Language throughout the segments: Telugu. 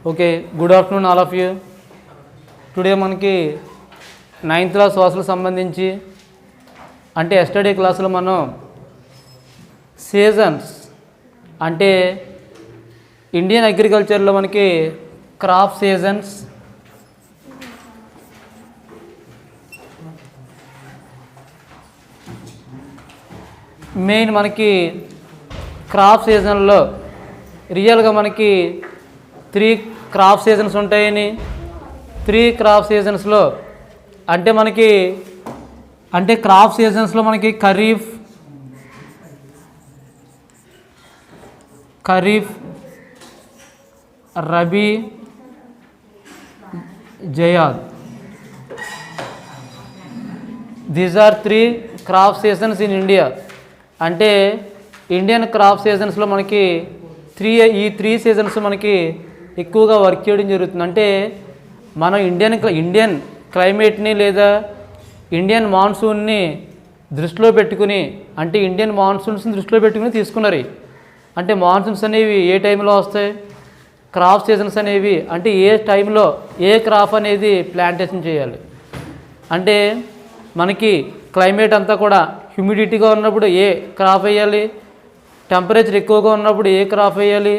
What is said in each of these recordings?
Okay, good afternoon all of you. Today మనకి 9th క్లాస్ సోషల్ సంబంధించి అంటే ఎస్టర్డే క్లాసులో మనం సీజన్స్ అంటే ఇండియన్ అగ్రికల్చర్లో మనకి క్రాప్ సీజన్స్, మెయిన్ మనకి క్రాప్ సీజన్లో రియల్గా మనకి 3 క్రాప్ సీజన్స్ ఉంటాయని, 3 క్రాప్ సీజన్స్లో అంటే మనకి క్రాప్ సీజన్స్లో మనకి Kharif, Rabi, Zaid. These are 3 crop seasons in India. అంటే ఇండియన్ క్రాప్ సీజన్స్లో మనకి ఈ 3 సీజన్స్ మనకి ఎక్కువగా వర్క్ చేయడం జరుగుతుంది. అంటే మనం ఇండియన్ క్లైమేట్ని లేదా ఇండియన్ మాన్సూన్ని దృష్టిలో పెట్టుకుని, అంటే ఇండియన్ మాన్సూన్స్ని దృష్టిలో పెట్టుకుని తీసుకున్నారు. అంటే మాన్సూన్స్ అనేవి ఏ టైంలో వస్తాయి, క్రాప్ సీజన్స్ అనేవి అంటే ఏ టైంలో ఏ క్రాప్ అనేది ప్లాంటేషన్ చేయాలి. అంటే మనకి క్లైమేట్ అంతా కూడా హ్యూమిడిటీగా ఉన్నప్పుడు ఏ క్రాప్ వేయాలి, టెంపరేచర్ ఎక్కువగా ఉన్నప్పుడు ఏ క్రాప్ వేయాలి,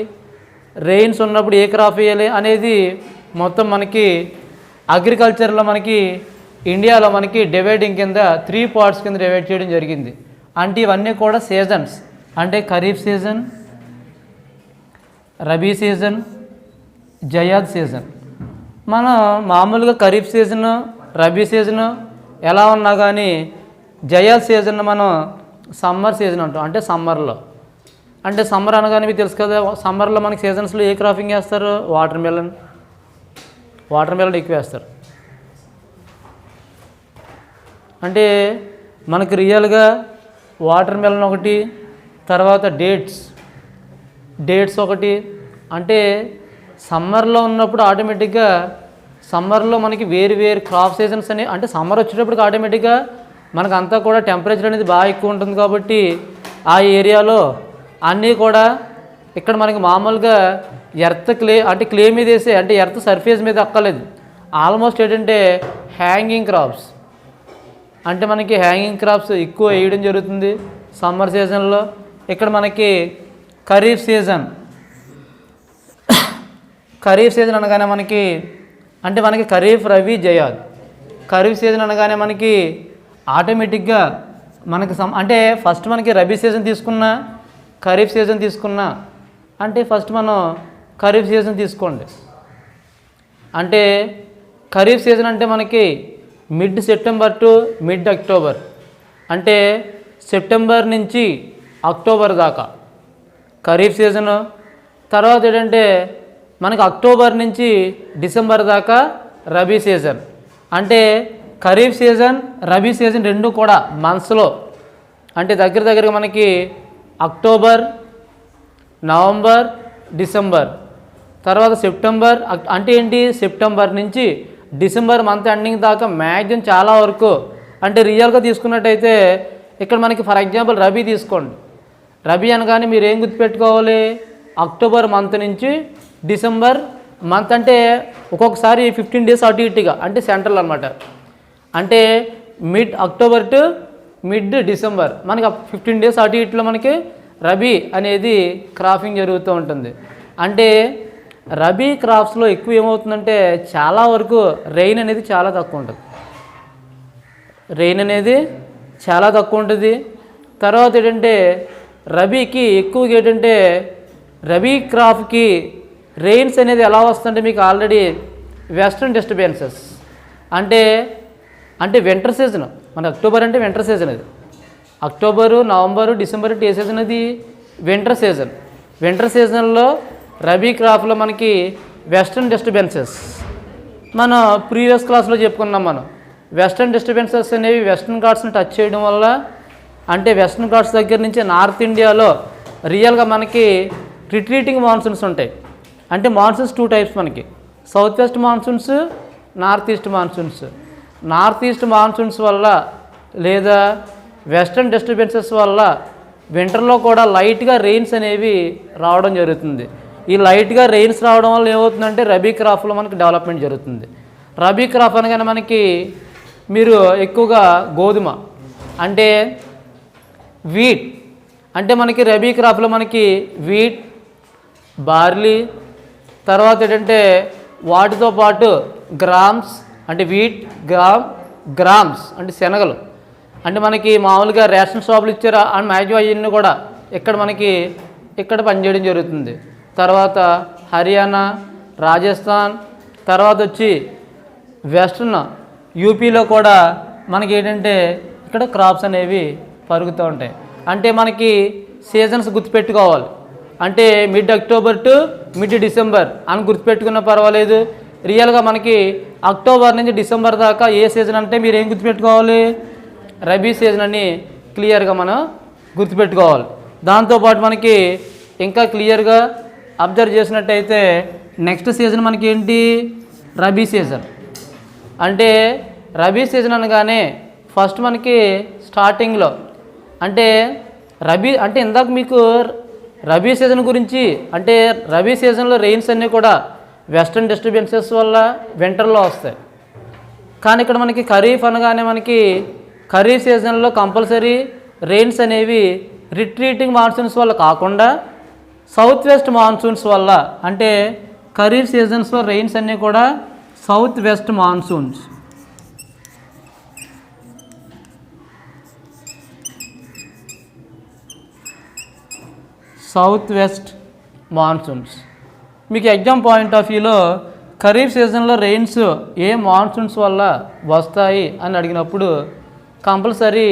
రెయిన్స్ ఉన్నప్పుడు ఏ క్రాప్ వేయాలి అనేది మొత్తం మనకి అగ్రికల్చర్లో మనకి ఇండియాలో మనకి డివైడింగ్ కింద 3 పార్ట్స్ కింద డివైడ్ చేయడం జరిగింది. అంటే ఇవన్నీ కూడా సీజన్స్. అంటే kharif season, rabi season, Zayed season. మనం మామూలుగా ఖరీఫ్ సీజను, రబీ సీజను ఎలా ఉన్నా కానీ జయాద్ సీజన్ మనం సమ్మర్ సీజన్ అంటాం. అంటే సమ్మర్లో, అంటే సమ్మర్ అనగానే మీకు తెలుసు కదా, సమ్మర్లో మనకి సీజన్స్లో ఏ క్రాపింగ్ వేస్తారు, వాటర్ మెలన్ ఎక్కువ వేస్తారు. అంటే మనకి రియల్గా వాటర్ మెలన్ ఒకటి, తర్వాత డేట్స్ ఒకటి. అంటే సమ్మర్లో ఉన్నప్పుడు ఆటోమేటిక్గా సమ్మర్లో మనకి వేరు క్రాప్ సీజన్స్ అని, అంటే సమ్మర్ వచ్చేటప్పటికి ఆటోమేటిక్గా మనకు అంతా కూడా టెంపరేచర్ అనేది బాగా ఎక్కువ ఉంటుంది. కాబట్టి ఆ ఏరియాలో అన్నీ కూడా ఇక్కడ మనకి మామూలుగా క్లే మీద వేసే, అంటే ఎర్త్ సర్ఫేస్ మీద అక్కర్లేదు. ఆల్మోస్ట్ ఏంటంటే హ్యాంగింగ్ క్రాప్స్, అంటే మనకి హ్యాంగింగ్ క్రాప్స్ ఎక్కువ వేయడం జరుగుతుంది సమ్మర్ సీజన్లో. ఇక్కడ మనకి ఖరీఫ్ సీజన్ అనగానే మనకి ఖరీఫ్, రబీ, జయాద్. ఖరీఫ్ సీజన్ అనగానే మనకి ఆటోమేటిక్గా మనకి అంటే ఫస్ట్ మనకి రబీ సీజన్ తీసుకున్నా, ఖరీఫ్ సీజన్ తీసుకున్నా, అంటే ఫస్ట్ మనం ఖరీఫ్ సీజన్ తీసుకోండి. అంటే ఖరీఫ్ సీజన్ అంటే మనకి mid September to mid October, అంటే సెప్టెంబర్ నుంచి అక్టోబర్ దాకా ఖరీఫ్ సీజను. తర్వాత ఏంటంటే మనకి అక్టోబర్ నుంచి డిసెంబర్ దాకా రబీ సీజన్. అంటే ఖరీఫ్ సీజన్, రబీ సీజన్ రెండు కూడా మంత్స్లో, అంటే దగ్గరగా మనకి అక్టోబర్, నవంబర్, డిసెంబర్, తర్వాత సెప్టెంబర్. అంటే ఏంటి, సెప్టెంబర్ నుంచి డిసెంబర్ మంత్ ఎండింగ్ దాకా మ్యాక్సిమం చాలా వరకు. అంటే రియల్గా తీసుకున్నట్టయితే ఇక్కడ మనకి ఫర్ ఎగ్జాంపుల్ రబీ తీసుకోండి. రబీ అనగానే మీరు ఏం గుర్తుపెట్టుకోవాలి, అక్టోబర్ మంత్ నుంచి డిసెంబర్ మంత్. అంటే ఒక్కొక్కసారి 15 డేస్ అటు ఇటుగా, అంటే సెంట్రల్ అనమాట. అంటే mid October to mid December మనకి 15 డేస్ అటు ఇటులో మనకి రబీ అనేది క్రాపింగ్ జరుగుతూ ఉంటుంది. అంటే రబీ క్రాప్స్లో ఎక్కువ ఏమవుతుందంటే చాలా వరకు రెయిన్ అనేది చాలా తక్కువ ఉంటుంది. తర్వాత ఏంటంటే రబీకి ఎక్కువగా ఏంటంటే రబీ క్రాప్కి రెయిన్స్ అనేది ఎలా వస్తుందంటే మీకు ఆల్రెడీ వెస్ట్రన్ డిస్టర్బెన్సెస్, అంటే వింటర్ సీజన్. మన అక్టోబర్ అంటే వింటర్ సీజన్. అది అక్టోబరు, నవంబరు, డిసెంబర్ ఏ సీజన్, అది వింటర్ సీజన్. వింటర్ సీజన్లో రబీ క్రాప్లో మనకి వెస్ట్రన్ డిస్టర్బెన్సెస్ మనం ప్రీవియస్ క్లాస్లో చెప్పుకున్నాం. మనం వెస్ట్రన్ డిస్టర్బెన్సెస్ అనేవి వెస్ట్రన్ ఘాట్స్ని టచ్ చేయడం వల్ల, అంటే వెస్ట్రన్ ఘాట్స్ దగ్గర నుంచి నార్త్ ఇండియాలో రియల్గా మనకి రిట్రీటింగ్ మాన్సూన్స్ ఉంటాయి. అంటే మాన్సూన్స్ 2 టైప్స్ మనకి, south west monsoons, north east monsoons. North east monsoons వల్ల లేదా వెస్ట్రన్ డిస్టర్బెన్సెస్ వల్ల వింటర్లో కూడా లైట్గా రెయిన్స్ అనేవి రావడం జరుగుతుంది. ఈ లైట్గా రెయిన్స్ రావడం వల్ల ఏమవుతుందంటే రబీ క్రాప్లో మనకి డెవలప్మెంట్ జరుగుతుంది. రబీ క్రాప్ అనగానే మనకి మీరు ఎక్కువగా గోధుమ అంటే వీట్ అంటే మనకి రబీ క్రాప్లో మనకి వీట్, బార్లీ, తర్వాత ఏంటంటే వాటితో పాటు గ్రామ్స్ అంటే వీట్, గ్రామ్స్ అంటే శనగలు అంటే మనకి మామూలుగా రేషన్ షాపులు ఇచ్చారు అండ్ మ్యాక్సిమం అవన్నీ కూడా ఇక్కడ పనిచేయడం జరుగుతుంది. తర్వాత హర్యానా, రాజస్థాన్, తర్వాత వచ్చి వెస్ట్రన్ యూపీలో కూడా మనకి ఏంటంటే ఇక్కడ క్రాప్స్ అనేవి పరుగుతూ ఉంటాయి. అంటే మనకి సీజన్స్ గుర్తుపెట్టుకోవాలి. అంటే mid October to mid December అని గుర్తుపెట్టుకున్నా పర్వాలేదు. రియల్గా మనకి అక్టోబర్ నుంచి డిసెంబర్ దాకా ఏ సీజన్ అంటే మీరు ఏం గుర్తుపెట్టుకోవాలి? రబీ సీజన్ అని క్లియర్గా మనం గుర్తుపెట్టుకోవాలి. దాంతోపాటు మనకి ఇంకా క్లియర్గా అబ్జర్వ్ చేసినట్టయితే నెక్స్ట్ సీజన్ మనకి ఏంటి? రబీ సీజన్. అంటే రబీ సీజన్ అనగానే ఫస్ట్ మనకి స్టార్టింగ్లో అంటే రబీ అంటే ఇందాక మీకు రబీ సీజన్ గురించి అంటే రబీ సీజన్లో రెయిన్స్ అన్నీ కూడా వెస్టర్న్ డిస్టర్బెన్సెస్ వల్ల వింటర్లో వస్తాయి. కానీ ఇక్కడ మనకి ఖరీఫ్ అనగానే మనకి ఖరీఫ్ సీజన్లో కంపల్సరీ రెయిన్స్ అనేవి రిట్రీటింగ్ మాన్సూన్స్ వల్ల కాకుండా సౌత్ వెస్ట్ మాన్సూన్స్ వల్ల అంటే ఖరీఫ్ సీజన్స్లో రెయిన్స్ అన్నీ కూడా సౌత్ వెస్ట్ మాన్సూన్స్ మీకు ఎగ్జామ్ పాయింట్ ఆఫ్ వ్యూలో ఖరీఫ్ సీజన్లో రెయిన్స్ ఏ మాన్సూన్స్ వల్ల వస్తాయి అని అడిగినప్పుడు కంపల్సరీ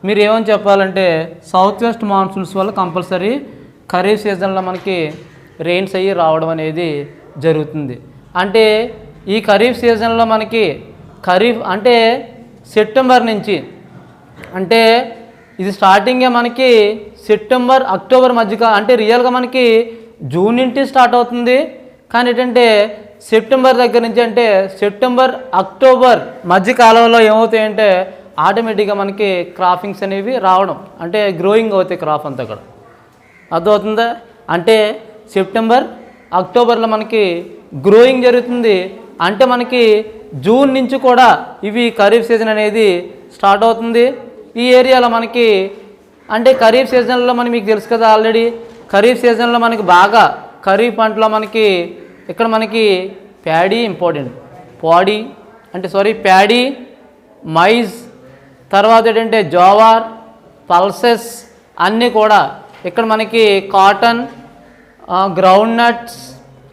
మీరు ఏమని చెప్పాలంటే సౌత్ వెస్ట్ మాన్సూన్స్ వల్ల కంపల్సరీ ఖరీఫ్ సీజన్లో మనకి రెయిన్స్ అయ్యి రావడం అనేది జరుగుతుంది. అంటే ఈ ఖరీఫ్ సీజన్లో మనకి ఖరీఫ్ అంటే సెప్టెంబర్ నుంచి అంటే ఇది స్టార్టింగే మనకి సెప్టెంబర్ అక్టోబర్ మధ్య అంటే రియల్గా మనకి జూన్ నుంచి స్టార్ట్ అవుతుంది. కానీ ఏంటంటే సెప్టెంబర్ దగ్గర నుంచి అంటే సెప్టెంబర్ అక్టోబర్ మధ్య కాలంలో ఏమవుతాయంటే ఆటోమేటిక్గా మనకి క్రాపింగ్స్ అనేవి రావడం అంటే గ్రోయింగ్ అవుతాయి క్రాప్ అంతా కూడా. అర్థమవుతుందా? అంటే సెప్టెంబర్ అక్టోబర్లో మనకి గ్రోయింగ్ జరుగుతుంది. అంటే మనకి జూన్ నుంచి కూడా ఇవి ఖరీఫ్ సీజన్ అనేది స్టార్ట్ అవుతుంది. ఈ ఏరియాలో మనకి అంటే ఖరీఫ్ సీజన్లో మీకు తెలుసు కదా ఆల్రెడీ ఖరీఫ్ సీజన్లో మనకి బాగా ఖరీఫ్ పంటలో మనకి ఇక్కడ మనకి ప్యాడీ ఇంపార్టెంట్ ప్యాడీ, మైజ్, తర్వాత ఏంటంటే జోవార్, పల్సెస్ అన్నీ కూడా ఇక్కడ మనకి cotton, ground nuts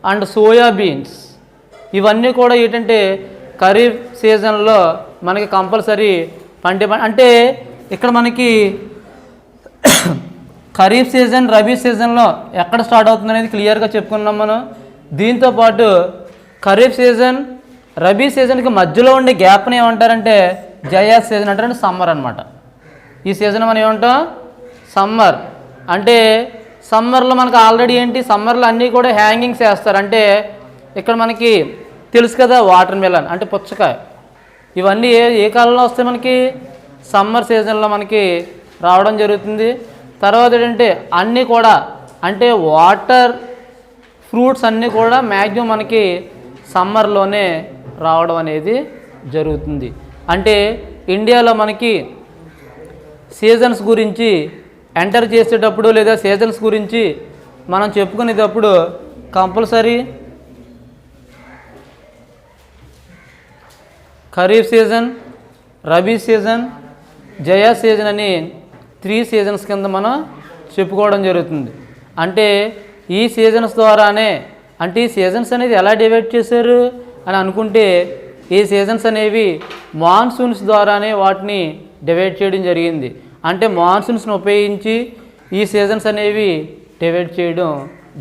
and soybeans ఇవన్నీ కూడా ఏంటంటే ఖరీఫ్ సీజన్లో మనకి కంపల్సరీ అంటే ఇక్కడ మనకి ఖరీఫ్ సీజన్ రబీ సీజన్లో ఎక్కడ స్టార్ట్ అవుతుంది అనేది క్లియర్గా చెప్పుకున్నాం మనం. దీంతోపాటు ఖరీఫ్ సీజన్ రబీ సీజన్కి మధ్యలో ఉండే గ్యాప్ని ఏమంటారంటే జయాస్ సీజన్ అంటారంటే సమ్మర్ అనమాట. ఈ సీజన్ మనం ఏమంటాం? సమ్మర్. అంటే సమ్మర్లో మనకు ఆల్రెడీ ఏంటి సమ్మర్లో అన్నీ కూడా హ్యాంగింగ్స్ వేస్తారు. అంటే ఇక్కడ మనకి తెలుసు కదా వాటర్ మెలన్ అంటే పుచ్చకాయ ఇవన్నీ ఏ కాలంలో వస్తాయి? మనకి సమ్మర్ సీజన్లో మనకి రావడం జరుగుతుంది. తర్వాత ఏంటంటే అన్నీ కూడా అంటే వాటర్ ఫ్రూట్స్ అన్నీ కూడా మ్యాక్సిమం మనకి సమ్మర్లోనే రావడం అనేది జరుగుతుంది. అంటే ఇండియాలో మనకి సీజన్స్ గురించి ఎంటర్ చేసేటప్పుడు లేదా సీజన్స్ గురించి మనం చెప్పుకునేటప్పుడు compulsory kharif season, rabi season, జయా సీజన్ అని 3 సీజన్స్ కింద మనం చెప్పుకోవడం జరుగుతుంది. అంటే ఈ సీజన్స్ ద్వారానే అంటే ఈ సీజన్స్ అనేది ఎలా డివైడ్ చేశారు అని అనుకుంటే ఈ సీజన్స్ అనేవి మాన్సూన్స్ ద్వారానే వాటిని డివైడ్ చేయడం జరిగింది. అంటే మాన్సూన్స్ని ఉపయోగించి ఈ సీజన్స్ అనేవి డివైడ్ చేయడం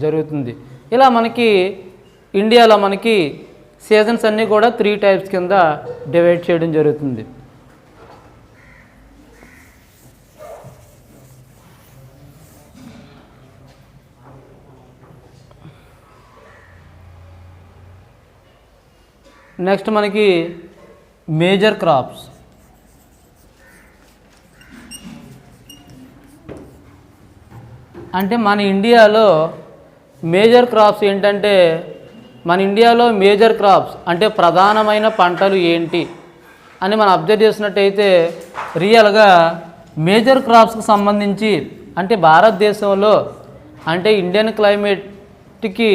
జరుగుతుంది. ఇలా మనకి ఇండియాలో మనకి సీజన్స్ అన్నీ కూడా 3 టైప్స్ కింద డివైడ్ చేయడం జరుగుతుంది. నెక్స్ట్ మనకి మేజర్ క్రాప్స్. అంటే మన ఇండియాలో మేజర్ క్రాప్స్ ఏంటంటే మన ఇండియాలో మేజర్ క్రాప్స్ అంటే ప్రధానమైన పంటలు ఏంటి అని మనం అబ్జర్వ్ చేసినట్టయితే రియల్గా మేజర్ క్రాప్స్కి సంబంధించి అంటే భారతదేశంలో అంటే ఇండియన్ క్లైమేట్కి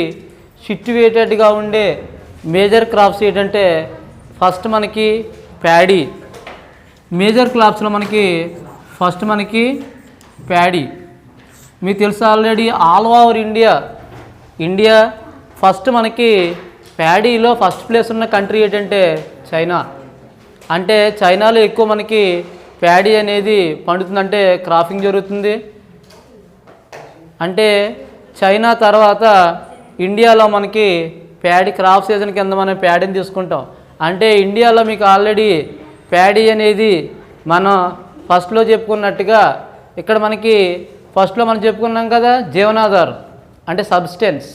సిట్యువేటెడ్గా ఉండే మేజర్ క్రాప్స్ ఏంటంటే ఫస్ట్ మనకి ప్యాడీ. మేజర్ క్రాప్స్లో ఫస్ట్ మనకి ప్యాడీ. మీకు తెలుసు already all over India first మనకి ప్యాడీలో ఫస్ట్ ప్లేస్ ఉన్న కంట్రీ ఏంటంటే చైనా. అంటే చైనాలో ఎక్కువ మనకి ప్యాడీ అనేది పండుతుందంటే క్రాపింగ్ జరుగుతుంది. అంటే చైనా తర్వాత ఇండియాలో మనకి ప్యాడీ క్రాప్ సీజన్ కింద మనం ప్యాడీని తీసుకుంటాం. అంటే ఇండియాలో మీకు ఆల్రెడీ ప్యాడీ అనేది మనం ఫస్ట్లో చెప్పుకున్నట్టుగా ఇక్కడ మనకి ఫస్ట్లో మనం చెప్పుకున్నాం కదా జీవనాధారం అంటే సబ్స్టెన్స్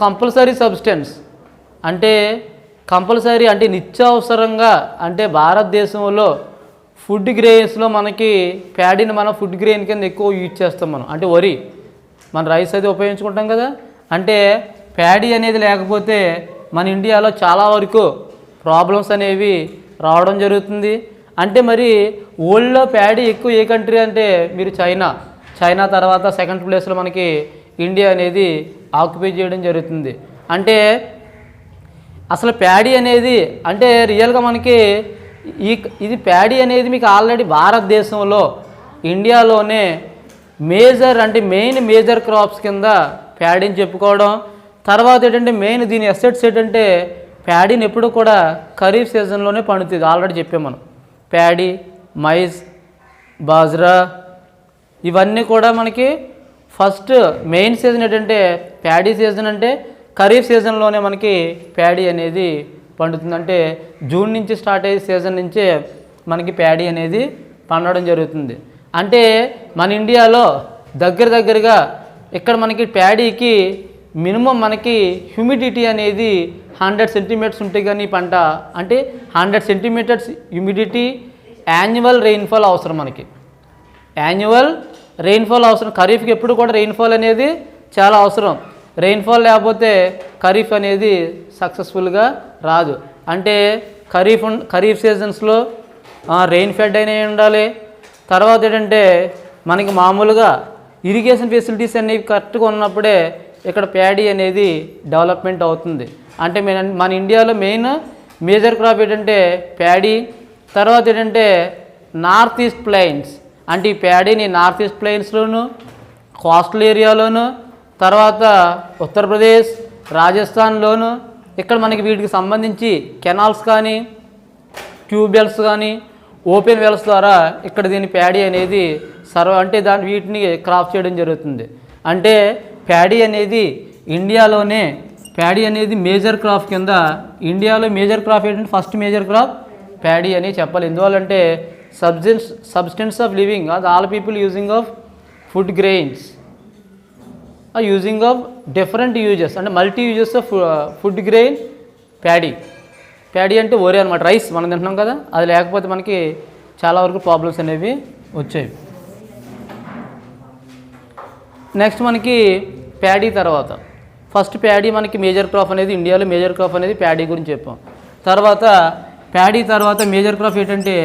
కంపల్సరీ సబ్స్టెన్స్ అంటే కంపల్సరీ అంటే నిత్యావసరంగా అంటే భారతదేశంలో ఫుడ్ గ్రెయిన్స్లో మనకి ప్యాడీని మనం ఫుడ్ గ్రెయిన్ కింద ఎక్కువ యూజ్ చేస్తాం మనం. అంటే వరి మన రైస్ అది ఉపయోగించుకుంటాం కదా. అంటే ప్యాడీ అనేది లేకపోతే మన ఇండియాలో చాలా వరకు ప్రాబ్లమ్స్ అనేవి రావడం జరుగుతుంది. అంటే మరి వరల్డ్లో ప్యాడీ ఎక్కువ ఏ కంట్రీ అంటే మీరు చైనా తర్వాత సెకండ్ ప్లేస్లో మనకి ఇండియా అనేది ఆక్యుపై చేయడం జరుగుతుంది. అంటే అసలు ప్యాడీ అనేది అంటే రియల్గా మనకి ఇది ప్యాడీ అనేది మీకు ఆల్రెడీ భారతదేశంలో ఇండియాలోనే మెయిన్ మేజర్ క్రాప్స్ కింద ప్యాడీని చెప్పుకోవడం. తర్వాత ఏంటంటే మెయిన్ దీని ఎసెట్స్ ఏంటంటే ప్యాడీని ఎప్పుడు కూడా ఖరీఫ్ సీజన్లోనే పండుతుంది. ఆల్రెడీ చెప్పాం మనం ప్యాడీ, మైజ్, బాజ్రా ఇవన్నీ కూడా మనకి ఫస్ట్ మెయిన్ సీజన్ ఏంటంటే ప్యాడీ సీజన్. అంటే ఖరీఫ్ సీజన్లోనే మనకి ప్యాడీ అనేది పండుతుంది. అంటే జూన్ నుంచి స్టార్ట్ అయ్యే సీజన్ నుంచే మనకి ప్యాడీ అనేది పండడం జరుగుతుంది. అంటే మన ఇండియాలో దగ్గరగా ఇక్కడ మనకి ప్యాడీకి మినిమం మనకి హ్యూమిడిటీ అనేది 100 సెంటీమీటర్స్ ఉంటాయి. కానీ పంట అంటే 100 సెంటీమీటర్స్ హ్యూమిడిటీ యాన్యువల్ రెయిన్ఫాల్ అవసరం. మనకి యాన్యువల్ రెయిన్ఫాల్ అవసరం. ఖరీఫ్కి ఎప్పుడు కూడా రెయిన్ఫాల్ అనేది చాలా అవసరం. రెయిన్ఫాల్ లేకపోతే ఖరీఫ్ అనేది సక్సెస్ఫుల్గా రాదు. అంటే ఖరీఫ్ సీజన్స్లో రెయిన్ ఫెడ్ అయినవి ఉండాలి. తర్వాత ఏంటంటే మనకి మామూలుగా ఇరిగేషన్ ఫెసిలిటీస్ అనేవి కరెక్ట్గా ఉన్నప్పుడే ఇక్కడ ప్యాడీ అనేది డెవలప్మెంట్ అవుతుంది. అంటే మన ఇండియాలో మేజర్ క్రాప్ ఏంటంటే ప్యాడీ. తర్వాత ఏంటంటే నార్త్ ఈస్ట్ ప్లెయిన్స్. అంటే ఈ ప్యాడీని నార్త్ ఈస్ట్ ప్లెయిన్స్లోను కోస్టల్ ఏరియాలోను తర్వాత ఉత్తరప్రదేశ్, రాజస్థాన్లోను ఇక్కడ మనకి వీటికి సంబంధించి కెనాల్స్ కానీ ట్యూబ్వెల్స్ కానీ ఓపెన్ వెల్స్ ద్వారా ఇక్కడ దీని ప్యాడీ అనేది అంటే వీటిని క్రాప్ చేయడం జరుగుతుంది. అంటే ప్యాడీ అనేది ఇండియాలోనే ప్యాడీ అనేది మేజర్ క్రాప్ కింద ఇండియాలో మేజర్ క్రాప్ ఏంటంటే ఫస్ట్ మేజర్ క్రాప్ ప్యాడీ అని చెప్పాలి. ఎందువల్లంటే సబ్స్టెన్స్ ఆఫ్ లివింగ్ అది all people using of food grains using of different uses అంటే multi uses of food grain paddy అంటే వరి అనమాట. రైస్ మనం తింటున్నాం కదా, అది లేకపోతే మనకి చాలా వరకు ప్రాబ్లమ్స్ అనేవి వచ్చాయి. నెక్స్ట్ మనకి ప్యాడీ తర్వాత ఫస్ట్ ప్యాడీ మనకి మేజర్ క్రాప్ అనేది ఇండియాలో మేజర్ క్రాప్ అనేది ప్యాడీ గురించి చెప్పాం. తర్వాత ప్యాడీ తర్వాత మేజర్ క్రాప్ ఏంటంటే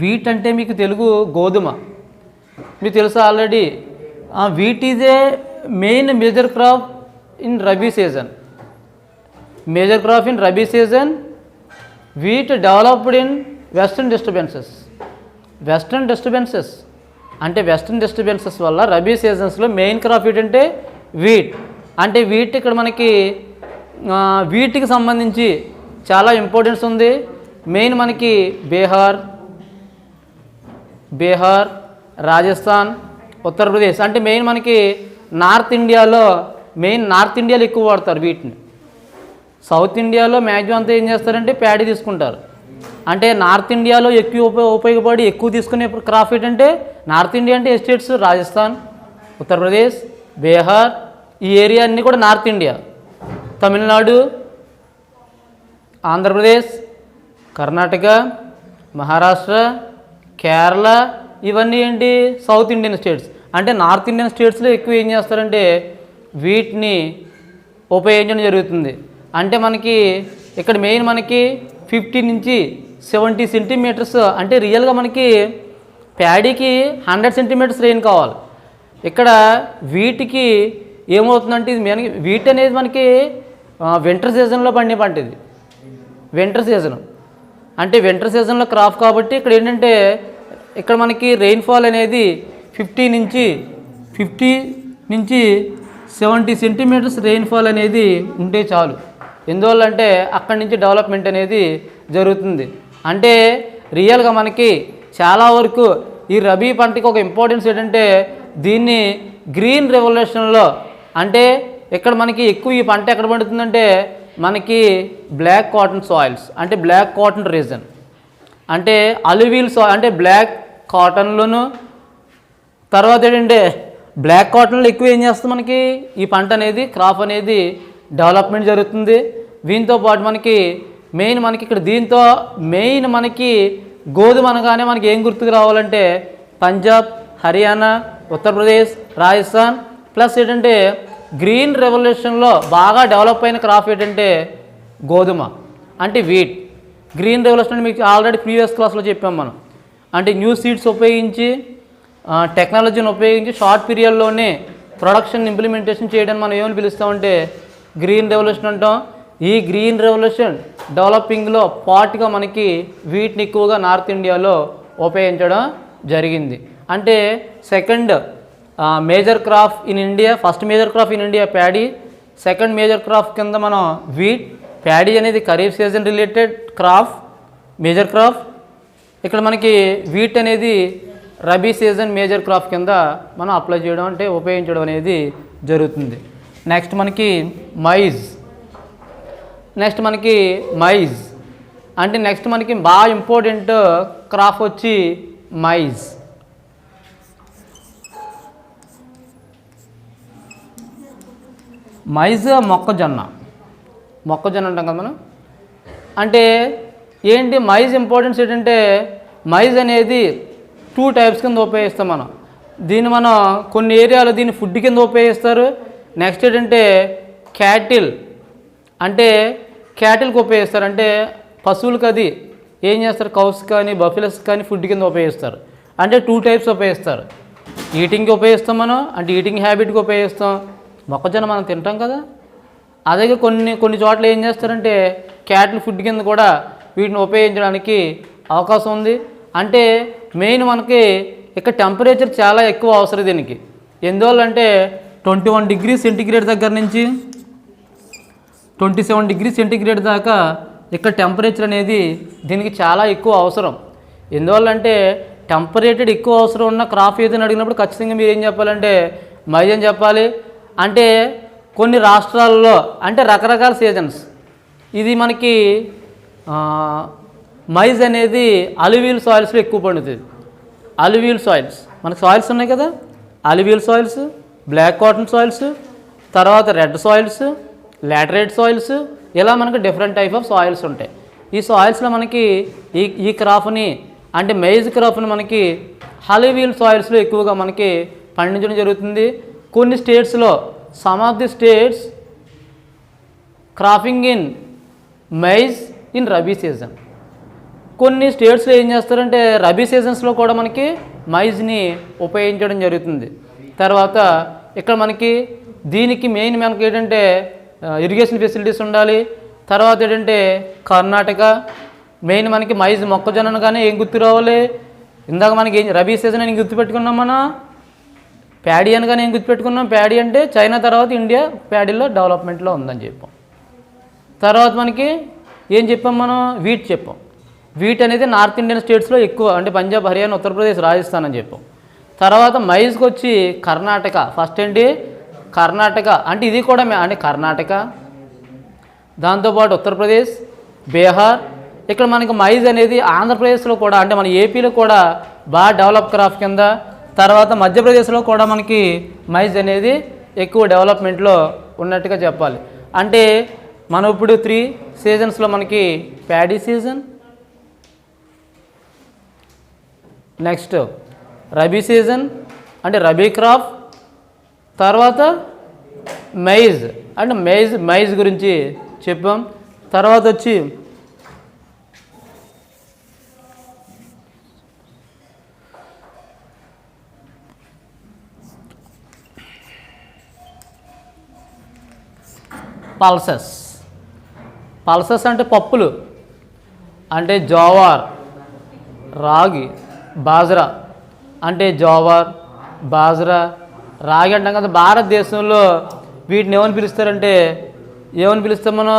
వీట్ అంటే మీకు తెలుగు గోధుమ. మీకు తెలుసా already wheat is a main major crop in rabi season. Major crop in rabi season. Wheat developed in western disturbances అంటే వెస్టర్న్ డిస్టర్బెన్సెస్ వల్ల రబీ సీజన్స్లో మెయిన్ క్రాప్ ఏంటంటే వీట్. అంటే వీట్ ఇక్కడ మనకి వీటికి సంబంధించి చాలా ఇంపార్టెన్స్ ఉంది. మెయిన్ మనకి బీహార్, రాజస్థాన్, ఉత్తరప్రదేశ్ అంటే మెయిన్ మనకి నార్త్ ఇండియాలో ఎక్కువ వాడతారు వీటిని. సౌత్ ఇండియాలో మ్యాక్సిమం అంతా ఏం చేస్తారంటే ప్యాడీ తీసుకుంటారు. అంటే నార్త్ ఇండియాలో ఉపయోగపడి ఎక్కువ తీసుకునే క్రాప్ ఏంటంటే నార్త్ ఇండియా అంటే ఎస్టేట్స్ రాజస్థాన్, ఉత్తరప్రదేశ్, బీహార్ ఈ ఏరియా అన్నీ కూడా నార్త్ ఇండియా. తమిళనాడు, ఆంధ్రప్రదేశ్, కర్ణాటక, మహారాష్ట్ర, కేరళ ఇవన్నీ ఏంటి సౌత్ ఇండియన్ స్టేట్స్. అంటే నార్త్ ఇండియన్ స్టేట్స్లో ఎక్కువ ఏం చేస్తారంటే వీటిని ఉపయోగించడం జరుగుతుంది. అంటే మనకి ఇక్కడ మెయిన్ మనకి 50 నుంచి 70 సెంటీమీటర్స్, అంటే రియల్గా మనకి ప్యాడీకి 100 సెంటీమీటర్స్ రెయిన్ కావాలి. ఇక్కడ వీటికి ఏమవుతుందంటే ఇది మనకి వీట్ అనేది మనకి వింటర్ సీజన్లో పండే పంట. ఇది వింటర్ సీజన్, అంటే వింటర్ సీజన్లో క్రాప్ కాబట్టి ఇక్కడ ఏంటంటే ఇక్కడ మనకి రెయిన్ఫాల్ అనేది 50 నుంచి 70 సెంటీమీటర్స్ రెయిన్ఫాల్ అనేది ఉంటే చాలు. ఎందువల్ల అంటే అక్కడి నుంచి డెవలప్మెంట్ అనేది జరుగుతుంది. అంటే రియల్గా మనకి చాలా వరకు ఈ రబీ పంటకి ఒక ఇంపార్టెన్స్ ఏంటంటే దీన్ని గ్రీన్ రెవల్యూషన్లో, అంటే ఇక్కడ మనకి ఎక్కువ ఈ పంట ఎక్కడ పండుతుందంటే మనకి బ్లాక్ కాటన్ సాయిల్స్, అంటే బ్లాక్ కాటన్ రీజన్, అంటే అలువీల్ సాయిల్, అంటే బ్లాక్ కాటన్లోను. తర్వాత ఏంటంటే బ్లాక్ కాటన్లో ఎక్కువ ఏం చేస్తుంది మనకి ఈ పంట అనేది క్రాప్ అనేది డెవలప్మెంట్ జరుగుతుంది. దీంతో పాటు మనకి మెయిన్ మనకి ఇక్కడ దీంతో మెయిన్ మనకి గోధుమ అనగానే మనకి ఏం గుర్తుకు రావాలంటే పంజాబ్, హర్యానా, ఉత్తరప్రదేశ్, రాజస్థాన్, ప్లస్ ఏంటంటే గ్రీన్ రెవల్యూషన్లో బాగా డెవలప్ అయిన క్రాప్ ఏంటంటే గోధుమ, అంటే వీట్. గ్రీన్ రెవల్యూషన్ మీకు ఆల్రెడీ ప్రీవియస్ క్లాస్లో చెప్పాం మనం. అంటే న్యూ సీడ్స్ ఉపయోగించి టెక్నాలజీని ఉపయోగించి షార్ట్ పీరియడ్లోనే ప్రొడక్షన్ ఇంప్లిమెంటేషన్ చేయడానికి మనం ఏమని పిలుస్తామంటే గ్రీన్ రెవల్యూషన్ అంటాం. ఈ గ్రీన్ రెవల్యూషన్ డెవలపింగ్లో పార్ట్గా మనకి వీటిని ఎక్కువగా నార్త్ ఇండియాలో ఉపయోగించడం జరిగింది. అంటే second major crop in India, first major crop in India paddy, second major crop కింద మనం వీట్. ప్యాడీ అనేది kharif season related crop, major crop. ఇక్కడ మనకి వీట్ అనేది రబీ సీజన్ మేజర్ క్రాప్ కింద మనం అప్లై చేయడం అంటే ఉపయోగించడం అనేది జరుగుతుంది. నెక్స్ట్ మనకి మైజ్. అంటే నెక్స్ట్ మనకి బాగా ఇంపార్టెంట్ క్రాప్ వచ్చి మైజ్. మైజ్ మొక్కజొన్న అంటాం కదా మనం. అంటే ఏంటి మైజ్ ఇంపార్టెన్స్ ఏంటంటే మైజ్ అనేది 2 టైప్స్ కింద ఉపయోగిస్తాం మనం. దీన్ని మనం కొన్ని ఏరియాలో దీన్ని ఫుడ్ కింద ఉపయోగిస్తారు. నెక్స్ట్ ఏంటంటే క్యాటిల్, అంటే క్యాటిల్కి ఉపయోగిస్తారు. అంటే పశువులకు అది ఏం చేస్తారు, కౌస్ కానీ బఫెలోస్ కానీ ఫుడ్ కింద ఉపయోగిస్తారు. అంటే 2 టైప్స్ ఉపయోగిస్తారు. ఈటింగ్కి ఉపయోగిస్తాం మనం, అంటే ఈటింగ్ హ్యాబిట్కి ఉపయోగిస్తాం. మొక్కజొన్న మనం తింటాం కదా, అలాగే కొన్ని చోట్ల ఏం చేస్తారంటే క్యాటిల్ ఫుడ్ కింద కూడా వీటిని ఉపయోగించడానికి అవకాశం ఉంది. అంటే మెయిన్ మనకి ఇక్కడ టెంపరేచర్ చాలా ఎక్కువ అవసరం దీనికి. ఎందువల్ల అంటే 21 డిగ్రీ సెంటీగ్రేడ్ దగ్గర నుంచి 27 డిగ్రీ సెంటీగ్రేడ్ దాకా ఇక్కడ టెంపరేచర్ అనేది దీనికి చాలా ఎక్కువ అవసరం. ఎందువల్ల అంటే టెంపరేచర్ ఎక్కువ అవసరం ఉన్న క్రాప్ ఏదైనా అడిగినప్పుడు ఖచ్చితంగా మీరు ఏం చెప్పాలంటే మైజ్ అని చెప్పాలి. అంటే కొన్ని రాష్ట్రాల్లో అంటే రకరకాల సీజన్స్ ఇది మనకి మైజ్ అనేది అలువీల్ సాయిల్స్లో ఎక్కువ పండుతుంది. అలువీల్ సాయిల్స్ మనకు సాయిల్స్ ఉన్నాయి కదా, అలువీల్ సాయిల్స్, బ్లాక్ కాటన్ సాయిల్స్, తర్వాత రెడ్ సాయిల్స్, లాటరైట్ సాయిల్స్, ఇలా మనకు డిఫరెంట్ టైప్ ఆఫ్ సాయిల్స్ ఉంటాయి. ఈ సాయిల్స్లో మనకి ఈ క్రాప్ని అంటే మైజ్ క్రాప్ని మనకి అలువీల్ సాయిల్స్లో ఎక్కువగా మనకి పండించడం జరుగుతుంది. కొన్ని స్టేట్స్లో some of the states cropping in maize in rabi season. కొన్ని స్టేట్స్లో ఏం చేస్తారంటే రబీ సీజన్స్లో కూడా మనకి మైజ్ని ఉపయోగించడం జరుగుతుంది. తర్వాత ఇక్కడ మనకి దీనికి మెయిన్ మనకి ఏంటంటే ఇరిగేషన్ ఫెసిలిటీస్ ఉండాలి. తర్వాత ఏంటంటే కర్ణాటక మెయిన్ మనకి మైజ్ మొక్కజొన్న కానీ ఏం గుర్తు రావాలి, ఇందాక మనకి రబీ సీజన్ అని గుర్తుపెట్టుకున్నాం, మనం ప్యాడీ అనగానే ఏం గుర్తుపెట్టుకున్నాం, ప్యాడీ అంటే చైనా తర్వాత ఇండియా ప్యాడీలో డెవలప్మెంట్లో ఉందని చెప్పాం. తర్వాత మనకి ఏం చెప్పాం మనం, వీట్ చెప్పాం. వీట్ అనేది నార్త్ ఇండియన్ స్టేట్స్లో ఎక్కువ, అంటే పంజాబ్, హర్యానా, ఉత్తరప్రదేశ్, రాజస్థాన్ అని చెప్పాం. తర్వాత మైజ్కి వచ్చి కర్ణాటక. ఫస్ట్ ఏంటి కర్ణాటక, అంటే ఇది కూడా అంటే కర్ణాటక, దాంతోపాటు ఉత్తరప్రదేశ్, బీహార్. ఇక్కడ మనకి మైజ్ అనేది ఆంధ్రప్రదేశ్లో కూడా అంటే మన ఏపీలో కూడా బాగా డెవలప్ క్రాప్ కింద. తర్వాత మధ్యప్రదేశ్లో కూడా మనకి మైజ్ అనేది ఎక్కువ డెవలప్మెంట్లో ఉన్నట్టుగా చెప్పాలి. అంటే మనం ఇప్పుడు 3 సీజన్స్లో మనకి paddy season, next rabi season, అంటే రబీ క్రాప్. తర్వాత మైజ్ అంటే మైజ్ గురించి చెప్పాం. తర్వాత వచ్చి పల్సెస్ అంటే పప్పులు, అంటే జోవార్, రాగి, బాజ్రా. అంటే జోవార్, బాజ్రా, రాగి అంటాం కదా. భారతదేశంలో వీటిని ఏమని పిలుస్తారంటే, ఏమని పిలుస్తాం మనం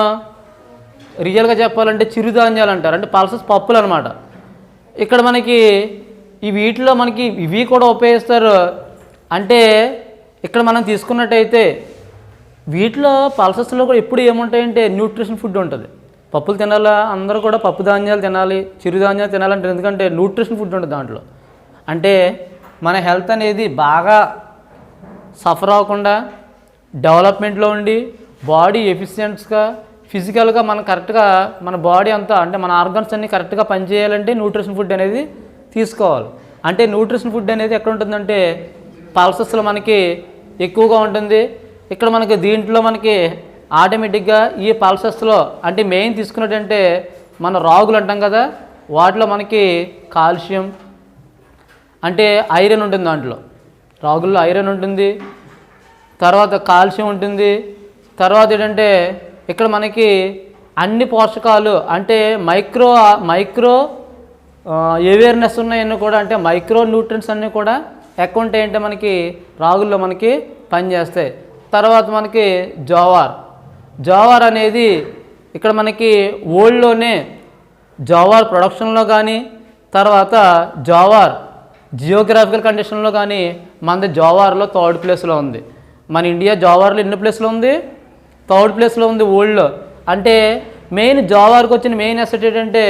రియల్గా చెప్పాలంటే చిరుధాన్యాలు అంటారు. అంటే పల్సెస్ పప్పులు అనమాట. ఇక్కడ మనకి ఈ వీటిలో మనకి ఇవి కూడా ఉపయోగిస్తారు. అంటే ఇక్కడ మనం తీసుకున్నట్టయితే వీటిలో పల్సెస్లో కూడా ఎప్పుడు ఏముంటాయంటే న్యూట్రిషన్ ఫుడ్ ఉంటుంది. పప్పులు తినాలా, అందరూ కూడా పప్పు ధాన్యాలు తినాలి, చిరుధాన్యాలు తినాలంటే ఎందుకంటే న్యూట్రిషన్ ఫుడ్ ఉంటుంది దాంట్లో. అంటే మన హెల్త్ అనేది బాగా సఫర్ అవ్వకుండా డెవలప్మెంట్లో ఉండి బాడీ ఎఫిషియెంట్స్గా ఫిజికల్గా మనం కరెక్ట్గా మన బాడీ అంతా అంటే మన ఆర్గన్స్ అన్నీ కరెక్ట్గా పనిచేయాలంటే న్యూట్రిషన్ ఫుడ్ అనేది తీసుకోవాలి. అంటే న్యూట్రిషన్ ఫుడ్ అనేది ఎక్కడ ఉంటుందంటే పల్సెస్లో మనకి ఎక్కువగా ఉంటుంది. ఇక్కడ మనకి దీంట్లో మనకి ఆటోమేటిక్గా ఈ పల్సెస్లో అంటే మెయిన్ తీసుకున్నట్టంటే మన రాగులు అంటాం కదా, వాటిలో మనకి కాల్షియం అంటే ఐరన్ ఉంటుంది. దాంట్లో రాగుల్లో ఐరన్ ఉంటుంది, తర్వాత కాల్షియం ఉంటుంది. తర్వాత ఏంటంటే ఇక్కడ మనకి అన్ని పోషకాలు అంటే మైక్రో అవేర్నెస్ ఉన్నాయన్నీ కూడా అంటే మైక్రో న్యూట్రియన్స్ అన్నీ కూడా ఎక్కువ ఉంటాయంటే మనకి రాగుల్లో మనకి పనిచేస్తాయి. తర్వాత మనకి జోవార్ అనేది ఇక్కడ మనకి వరల్డ్లోనే జోవార్ ప్రొడక్షన్లో కానీ తర్వాత జోవార్ జియోగ్రాఫికల్ కండిషన్లో కానీ మనది జోవార్లో థర్డ్ ప్లేస్లో ఉంది. మన ఇండియా జోవార్లో ఎన్ని ప్లేస్లో ఉంది? థర్డ్ ప్లేస్లో ఉంది వరల్డ్లో. అంటే మెయిన్ జోవార్కి వచ్చిన మెయిన్ అసెట్ ఏంటంటే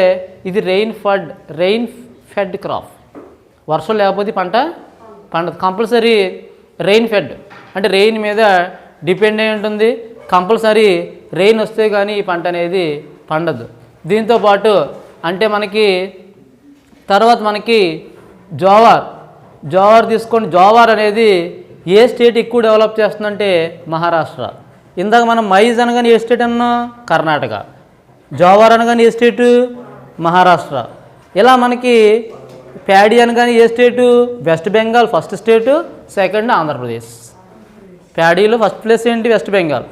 ఇది రెయిన్ ఫెడ్ క్రాప్. వర్షం లేకపోతే పండదు. కంపల్సరీ రెయిన్ ఫెడ్ అంటే రెయిన్ మీద డిపెండ్ అయి ఉంటుంది. కంపల్సరీ రెయిన్ వస్తే కానీ ఈ పంట అనేది పండదు. దీంతోపాటు అంటే మనకి తర్వాత మనకి జోవార్ తీసుకోండి. జోవార్ అనేది ఏ స్టేట్ ఎక్కువ డెవలప్ చేస్తుందంటే మహారాష్ట్ర. ఇందాక మనం మైజ్ అనగానే ఏ స్టేట్ అన్నా కర్ణాటక, జోవార్ అనగానే ఏ స్టేటు మహారాష్ట్ర. ఇలా మనకి ప్యాడీ అనగానే ఏ స్టేటు వెస్ట్ బెంగాల్ ఫస్ట్ స్టేటు, సెకండ్ ఆంధ్రప్రదేశ్. ప్యాడీలో ఫస్ట్ ప్లేస్ ఏంటి వెస్ట్ బెంగాల్,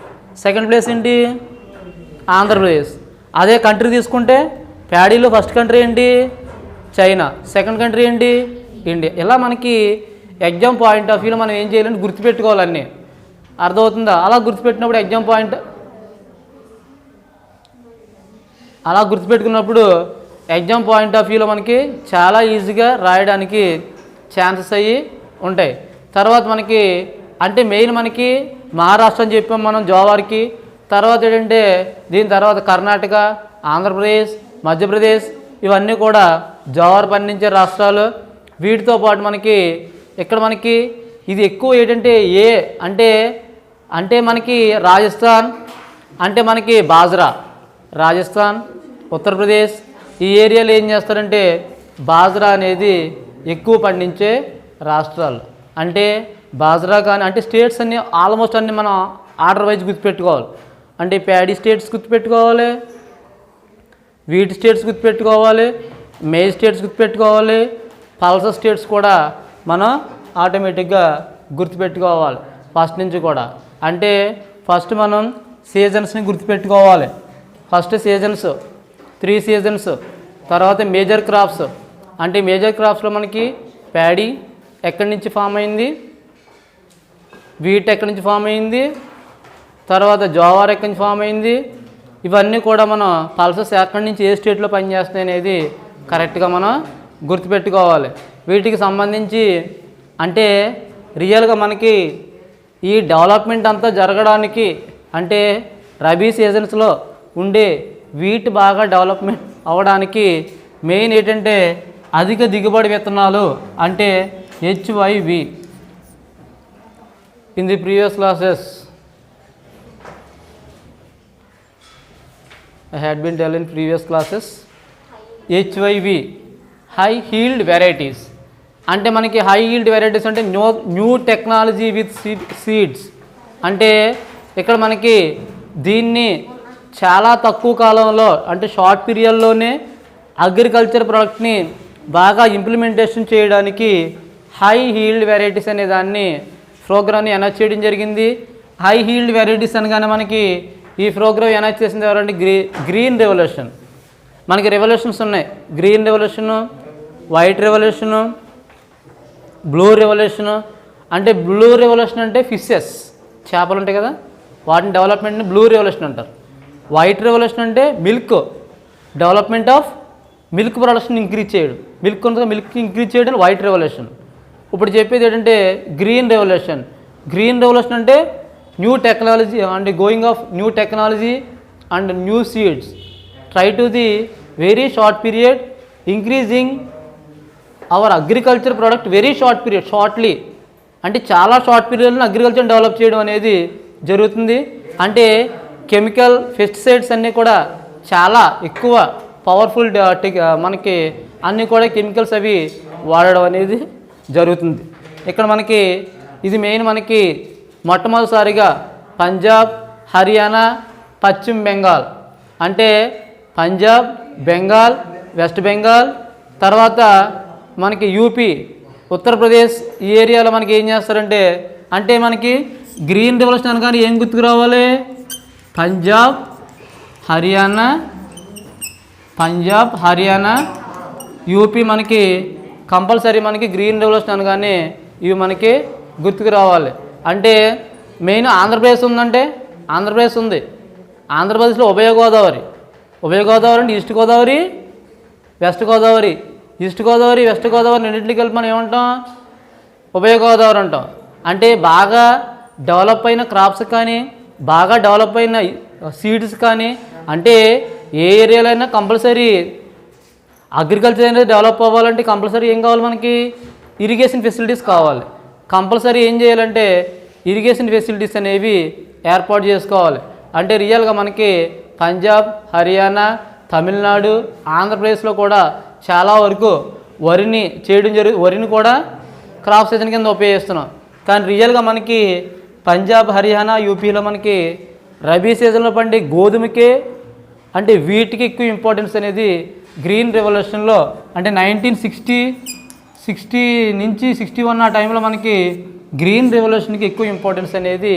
సెకండ్ ప్లేస్ ఏంటి ఆంధ్రప్రదేశ్. అదే కంట్రీ తీసుకుంటే ప్యాడీలో ఫస్ట్ కంట్రీ ఏంటి చైనా, సెకండ్ కంట్రీ ఏంటి ఇండియా. ఇలా మనకి ఎగ్జామ్ పాయింట్ ఆఫ్ వ్యూలో మనం ఏం చేయాలంటే గుర్తుపెట్టుకోవాలన్నీ. అర్థమవుతుందా? అలా గుర్తుపెట్టినప్పుడు ఎగ్జామ్ పాయింట్ అలా గుర్తుపెట్టుకున్నప్పుడు ఎగ్జామ్ పాయింట్ ఆఫ్ వ్యూలో మనకి చాలా ఈజీగా రాయడానికి ఛాన్సెస్ అయ్యి ఉంటాయి. తర్వాత మనకి అంటే మెయిన్ మనకి మహారాష్ట్ర అని చెప్పాం మనం జోవార్కి. తర్వాత ఏంటంటే దీని తర్వాత కర్ణాటక, ఆంధ్రప్రదేశ్, మధ్యప్రదేశ్ ఇవన్నీ కూడా జోవార్ పండించే రాష్ట్రాలు. వీటితో పాటు మనకి ఇక్కడ మనకి ఇది ఎక్కువ ఏంటంటే అంటే మనకి రాజస్థాన్ అంటే మనకి బాజ్రా, రాజస్థాన్, ఉత్తరప్రదేశ్ ఈ ఏరియాలో ఏం చేస్తారంటే బాజ్రా అనేది ఎక్కువ పండించే రాష్ట్రాలు. అంటే బాజ్రా కానీ అంటే స్టేట్స్ అన్నీ ఆల్మోస్ట్ అన్నీ మనం ఆర్డర్ వైజ్ గుర్తుపెట్టుకోవాలి. అంటే ప్యాడీ స్టేట్స్ గుర్తుపెట్టుకోవాలి, వీట్ స్టేట్స్ గుర్తుపెట్టుకోవాలి, మేజ్ స్టేట్స్ గుర్తుపెట్టుకోవాలి, పల్సర్ స్టేట్స్ కూడా మనం ఆటోమేటిక్గా గుర్తుపెట్టుకోవాలి ఫస్ట్ నుంచి కూడా. అంటే ఫస్ట్ మనం సీజన్స్ని గుర్తుపెట్టుకోవాలి. First seasons 3 seasons. తర్వాత మేజర్ క్రాప్స్ అంటే మేజర్ క్రాప్స్లో మనకి ప్యాడీ ఎక్కడి నుంచి ఫామ్ అయింది, వీట్ ఎక్కడి నుంచి ఫామ్ అయింది, తర్వాత జోవార్ ఎక్కడి నుంచి ఫామ్ అయింది. ఇవన్నీ కూడా మనం పల్సెస్ ఎక్కడి నుంచి ఏ స్టేట్లో పనిచేస్తాయి అనేది కరెక్ట్గా మనం గుర్తుపెట్టుకోవాలి. వీటికి సంబంధించి అంటే రియల్గా మనకి ఈ డెవలప్మెంట్ అంతా జరగడానికి అంటే రబీ సీజన్స్లో ఉండే వీట్ బాగా డెవలప్మెంట్ అవ్వడానికి మెయిన్ ఏంటంటే అధిక దిగుబడి విత్తనాలు అంటే HYV. In the previous classes I had been telling in previous classes HYV, high yield varieties. అంటే మనకి హై ఈల్డ్ వెరైటీస్ అంటే న్యూ టెక్నాలజీ విత్ సీడ్స్. అంటే ఇక్కడ మనకి దీన్ని చాలా తక్కువ కాలంలో అంటే షార్ట్ పీరియడ్లోనే అగ్రికల్చర్ ప్రోడక్ట్ని బాగా ఇంప్లిమెంటేషన్ చేయడానికి హై హీల్డ్ వెరైటీస్ అనే దాన్ని ప్రోగ్రామ్ని అనౌన్స్ చేయడం జరిగింది. హై హీల్డ్ వెరైటీస్ అనగానే మనకి ఈ ప్రోగ్రామ్ అనౌన్స్ చేసింది ఎవరంటే గ్రీన్ రెవల్యూషన్. మనకి రెవల్యూషన్స్ ఉన్నాయి, green revolution, white revolution, blue revolution. అంటే బ్లూ రెవల్యూషన్ అంటే ఫిషెస్, చేపలు ఉంటాయి కదా, వాటిని డెవలప్మెంట్ని బ్లూ రెవల్యూషన్ అంటారు. వైట్ రెవల్యూషన్ అంటే milk, development of milk production increase చేయడం, మిల్క్ ఇంక్రీజ్ చేయడం వైట్ రెవల్యూషన్. ఇప్పుడు చెప్పేది ఏంటంటే గ్రీన్ రెవల్యూషన్. గ్రీన్ రెవల్యూషన్ అంటే new technology and going of new technology and new seeds try to the very short period increasing our agriculture product very short period, shortly అంటే చాలా షార్ట్ పీరియడ్లో అగ్రికల్చర్ డెవలప్ చేయడం అనేది జరుగుతుంది. అంటే కెమికల్ పెస్టిసైడ్స్ అన్నీ కూడా చాలా ఎక్కువ పవర్ఫుల్ మనకి అన్నీ కూడా కెమికల్స్ అవి వాడడం అనేది జరుగుతుంది. ఇక్కడ మనకి ఇది మెయిన్ మనకి మొట్టమొదటిసారిగా పంజాబ్, హర్యానా, పశ్చిమ బెంగాల్ అంటే పంజాబ్, బెంగాల్, వెస్ట్ బెంగాల్, తర్వాత మనకి యూపీ, ఉత్తరప్రదేశ్ ఈ ఏరియాలో మనకి ఏం చేస్తారంటే అంటే మనకి గ్రీన్ రెవల్యూషన్ అనగానే ఏం గుర్తుకు రావాలి? పంజాబ్, హర్యానా, యూపీ మనకి కంపల్సరీ మనకి గ్రీన్ రెవల్యూషన్ అనగానే ఇవి మనకి గుర్తుకు రావాలి. అంటే మెయిన్ ఆంధ్రప్రదేశ్ ఉందంటే ఆంధ్రప్రదేశ్ ఉంది, ఆంధ్రప్రదేశ్లో ఉభయ గోదావరి అంటే east Godavari, west Godavari. West Godavari రెండింటికి కలిపి మనం ఏమంటాం? ఉభయ గోదావరి అంటాం. అంటే బాగా డెవలప్ అయిన క్రాప్స్ కానీ బాగా డెవలప్ అయిన సీడ్స్ కానీ అంటే ఏ ఏరియాలో అయినా కంపల్సరీ అగ్రికల్చర్ అనేది డెవలప్ అవ్వాలంటే కంపల్సరీ ఏం కావాలి? మనకి ఇరిగేషన్ ఫెసిలిటీస్ కావాలి. కంపల్సరీ ఏం చేయాలంటే ఇరిగేషన్ ఫెసిలిటీస్ అనేవి ఏర్పాటు చేసుకోవాలి. అంటే రియల్గా మనకి పంజాబ్, హర్యానా, తమిళనాడు, ఆంధ్రప్రదేశ్లో కూడా చాలా వరకు వరిని చేయడం వరిని కూడా క్రాప్ సీజన్ కింద ఉపయోగిస్తున్నాం. కానీ రియల్గా మనకి పంజాబ్, హర్యానా, యూపీలో మనకి రబీ సీజన్లో పండే గోధుమకే అంటే వీటికి ఎక్కువ ఇంపార్టెన్స్ అనేది గ్రీన్ రెవల్యూషన్లో అంటే 1960 నుంచి 61 ఆ టైంలో మనకి గ్రీన్ రెవల్యూషన్కి ఎక్కువ ఇంపార్టెన్స్ అనేది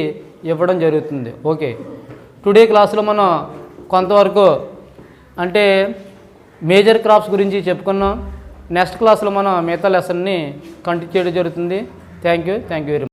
ఇవ్వడం జరుగుతుంది. ఓకే, టుడే క్లాస్లో మనం కొంతవరకు అంటే మేజర్ క్రాప్స్ గురించి చెప్పుకున్నాం. నెక్స్ట్ క్లాస్లో మనం మిగతా లెసన్ని కంటిన్యూ చేయడం జరుగుతుంది. Thank you very much.